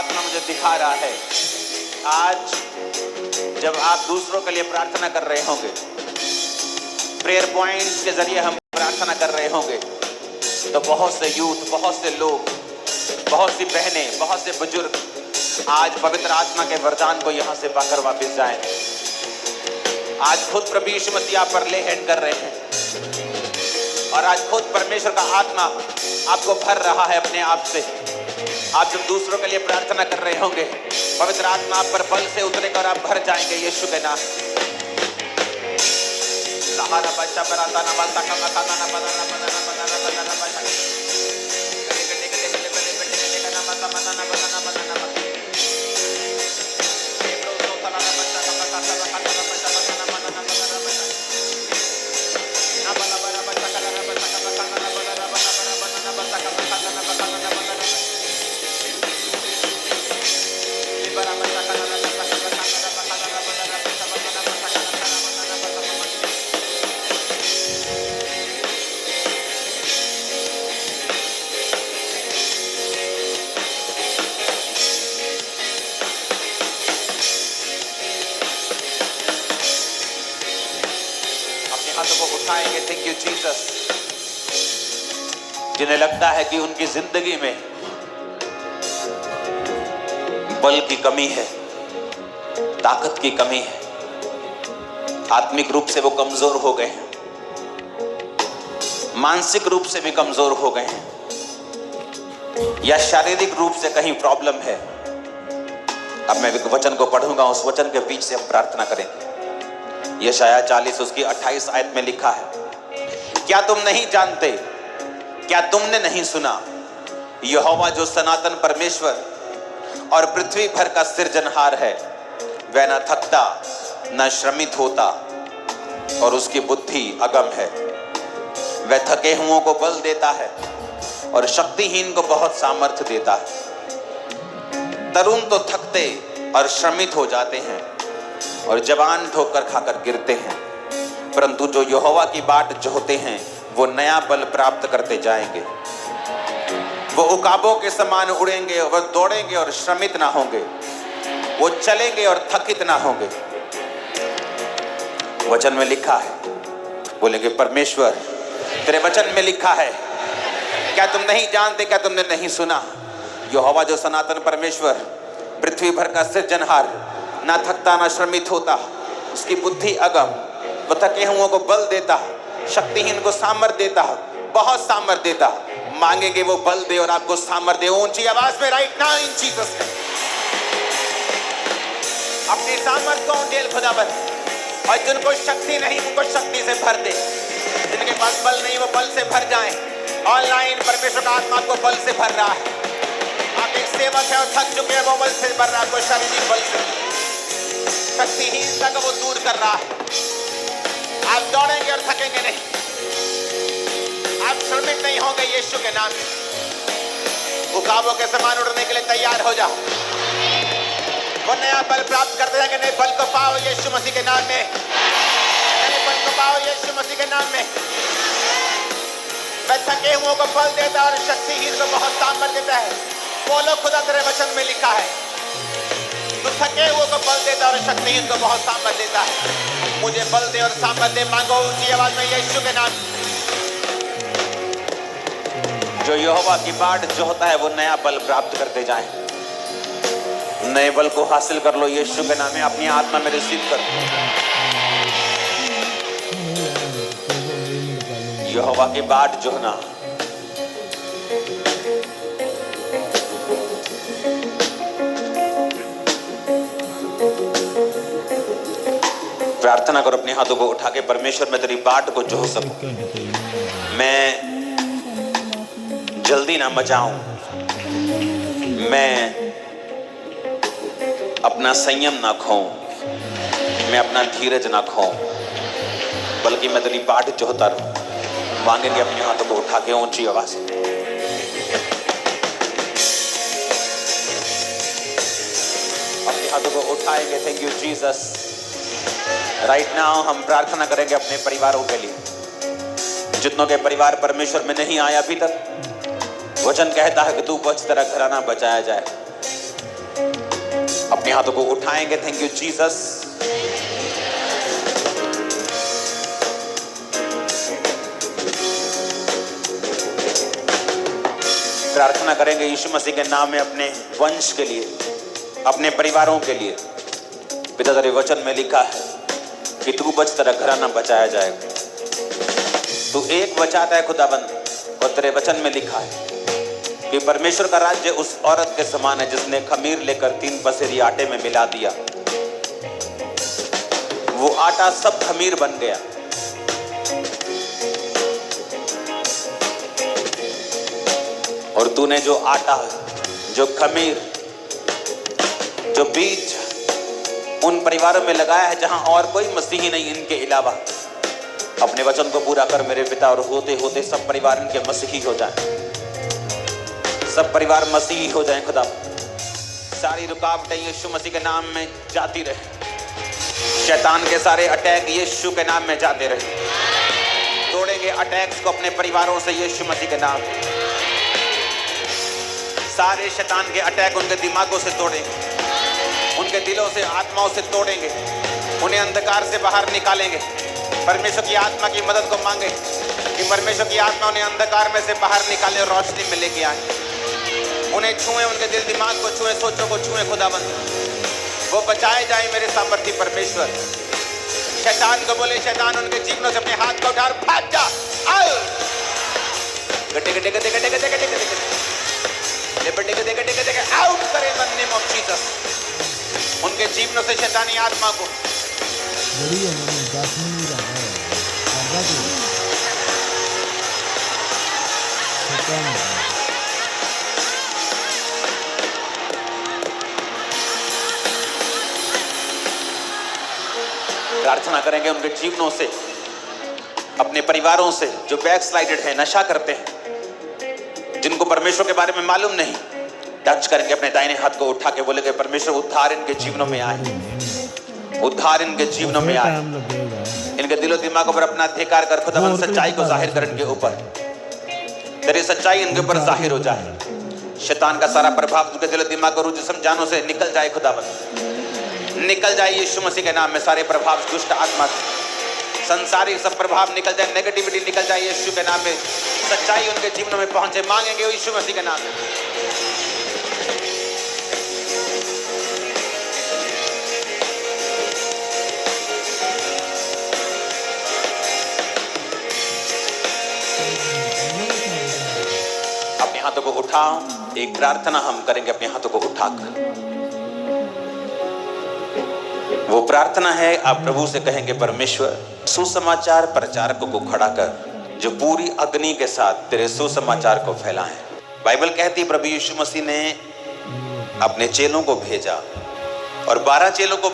आत्मा मुझे दिखा रहा है, आज जब आप दूसरों के लिए प्रार्थना कर रहे होंगे, प्रेयर पॉइंट्स के जरिए हम प्रार्थना कर रहे होंगे, तो बहुत से यूथ, बहुत से लोग, बहुत सी बहनें, बहुत से बुजुर्ग आज पवित्र आत्मा के वरदान को यहां से पाकर वापस जाएं। आज खुद प्रभु यीशु मसीह आप पर ले हैंड कर रहे हैं और आज खुद परमेश्वर का आत्मा आपको भर रहा है अपने आप से। आप जब दूसरों के लिए प्रार्थना कर रहे होंगे, पवित्र आत्मा आप पर बल से उतरेगा और आप भर जाएंगे यीशु के नाम। सहारा बच्चा बराता ना बलता का मकाना ना बना ना बना ना बना ना बना ना बना गले गले गले गले गले गले गले का ना बना बना ना बना ना बना ना बना ये प्रो तो तला ना बच्चा का मकाना ना बना ना बच्चा बना ना बना ना बना ना बना ना बना बना बच्चा का ना बच्चा का मकाना ना बना ना बना बना बना ना बच्चा का मकाना ना बना ना बना ना ये बड़ा बच्चा का ना बच्चा का मकाना ना बना ना बना ना बच्चा बना ना बच्चा का ना बना ना बना ना हाथों को उठाएंगे। Thank you Jesus. जिन्हें लगता है कि उनकी जिंदगी में बल की कमी है, ताकत की कमी है, आत्मिक रूप से वो कमजोर हो गए हैं, मानसिक रूप से भी कमजोर हो गए हैं, या शारीरिक रूप से कहीं प्रॉब्लम है, अब मैं वचन को पढ़ूंगा, उस वचन के बीच से हम प्रार्थना करेंगे। यशायाह 40 उसकी 28 आयत में लिखा है, क्या तुम नहीं जानते, क्या तुमने नहीं सुना, यहोवा जो सनातन परमेश्वर और पृथ्वी भर का सृजनहार है, वह न थकता न श्रमित होता और उसकी बुद्धि अगम है। वह थके हुओं को बल देता है और शक्तिहीन को बहुत सामर्थ्य देता है। तरुण तो थकते और श्रमित हो जाते हैं और जवान ठोकर खाकर गिरते हैं, परंतु जो यहोवा की बाट जोहते हैं वो नया बल प्राप्त करते जाएंगे। वो उकाबों के समान उड़ेंगे, वो दौड़ेंगे और श्रमित ना होंगे, वो चलेंगे और थकित ना होंगे। वचन में लिखा है, बोलेंगे परमेश्वर तेरे वचन में लिखा है, क्या तुम नहीं जानते, क्या तुमने नहीं सुना, यहोवा जो सनातन परमेश्वर पृथ्वी भर का सृजनहार, ना थकता ना श्रमित होता, उसकी बुद्धि अगम, वो थके हुओं को बल देता, शक्तिहीन को सामर्थ्य देता, बहुत सामर्थ्य देता। मांगेंगे वो बल दे और आपको सामर्थ्य दे। ऊंची आवाज में right now in Jesus name अपनी सामर्थ्य को उंडेल खुदावन, और जिनको शक्ति नहीं उनको शक्ति से भर दे, जिनके पास बल नहीं वो बल से भर जाएं। ऑनलाइन परमेश्वर का आत्मा को बल से भर रहा है। आप एक सेवक है और थक चुके हैं, वो बल से भर रहा है, कोई शारीरिक बल से, शक्तिहीनता को वो दूर कर रहा है। आप दौड़ेंगे और थकेंगे नहीं, आप श्रमित नहीं होंगे यीशु के नाम में। उकाबों के समान उड़ने के लिए तैयार हो जाओ। वो नया बल प्राप्त करते जाएंगे। नए बल को पाओ यीशु मसीह के नाम में, नए बल को पाओ यीशु मसीह के नाम में। वह थके हुओं को बल देता है और शक्तिहीन को बहुत सामर्थ्य देता है। बोलो खुदा तेरे वचन में लिखा है, तो थके हुओं को बल देता और शक्तिहीन को बहुत सामर्थ्य देता है। मुझे बल दे और सामर्थ्य दे। मांगो ऊंची आवाज में यीशु के नाम। जो यहोवा की बाट जोहता है वो नया बल प्राप्त करते जाएं। नए बल को हासिल कर लो यीशु के नाम में। अपनी आत्मा में रिसीव कर। यहोवा की बाट जोहना, प्रार्थना करो अपने हाथों को उठा के, परमेश्वर मैं तेरी बाट को जोह सकूं, मैं जल्दी ना मचाऊं, मैं अपना संयम ना खोऊं, मैं अपना धीरज ना खोऊं, बल्कि मैं तेरी बाट जोहता रहूं। मांगेंगे अपने हाथों को उठा के ऊंची आवाज से। अपने हाथों को उठाएंगे। Thank you Jesus. Right now हम प्रार्थना करेंगे अपने परिवारों के लिए, जितनों के परिवार परमेश्वर में नहीं आया अभी तक। वचन कहता है कि तू बच, तेरा घराना बचाया जाए। अपने हाथों को उठाएंगे। Thank you Jesus. प्रार्थना करेंगे यीशु मसीह के नाम में अपने वंश के लिए, अपने परिवारों के लिए। पिता तेरे वचन में लिखा है कि तू बच तेरा घराना बचाया जाएगा। तू एक बचाता है खुदाबंद, और तेरे वचन में लिखा है कि परमेश्वर का राज्य उस औरत के समान है जिसने खमीर लेकर 3 पसेरी आटे में मिला दिया। वो आटा सब खमीर बन गया। और तूने जो आटा, जो खमीर, जो बीज उन परिवारों में लगाया है जहां और कोई मसीही नहीं इनके अलावा, अपने वचन को पूरा कर मेरे पिता। और होते होते सब परिवार इनके मसीही हो जाएं, सब परिवार मसीही हो जाएं खुदा। सारी रुकावटें यीशु मसीह के नाम में जाती रहे। शैतान के सारे अटैक यीशु के नाम में जाते रहे। तोड़ेंगे अटैक्स को अपने परिवारों से यीशु मसीह के नाम। सारे शैतान के अटैक उनके दिमागों से तोड़ेंगे, उनके दिलों से, आत्माओं से तोड़ेंगे, उन्हें अंधकार से बाहर निकालेंगे। परमेश्वर की आत्मा की मदद को मांगे कि परमेश्वर की आत्मा उन्हें अंधकार में से बाहर निकाले और रोशनी में लेके आए। उन्हें छुए, उनके दिल दिमाग को छुए, सोचों को छुए खुदाबंद। वो बचाए जाए मेरे सामर्थी परमेश्वर। शैतान को बोले, शैतान उनके जीवनों से अपने हाथ को उठा और भाग जा। आओ गड्ढे गड्ढे गड्ढे गड्ढे गड्ढे गड्ढे गड्ढे आउट करे in the name of Jesus. उनके जीवनों से शैतानी आत्मा को प्रार्थना करेंगे उनके जीवनों से, अपने परिवारों से जो बैकस्लाइडेड है, नशा करते हैं, जिनको परमेश्वर के बारे में मालूम नहीं। टच करेंगे अपने दाहिने हाथ को उठा के बोलेंगे, परमेश्वर उद्धार इनके जीवनों में आए, उद्धार इनके जीवनों में आए। इनके दिलो दिमागों पर अपना अधिकार कर खुदा, सच्चाई को जाहिर कर इनके ऊपर। तेरी सच्चाई इनके ऊपर जाहिर हो जाए। शैतान का सारा प्रभाव उनके दिलो दिमाग और जिस्म जानों से निकल जाए खुदावंद, निकल जाए यीशु मसीह के नाम में। सारे प्रभाव, दुष्ट आत्मा, संसारिक सब प्रभाव निकल जाए, नेगेटिविटी निकल जाए यीशु के नाम में। सच्चाई उनके जीवनों में पहुंचे। मांगेंगे यीशु मसीह के नाम में। अपने हाथों को उठाओ। एक प्रार्थना हम करेंगे अपने हाथों को उठाकर। वो प्रार्थना है, आप प्रभु से कहेंगे, परमेश्वर सुसमाचार प्रचारकों को खड़ा कर जो पूरी अग्नि के साथ तेरे सुसमाचार को फैलाएं। बाइबल कहती है प्रभु यीशु मसीह ने अपने चेलों को भेजा और 12 चेलों को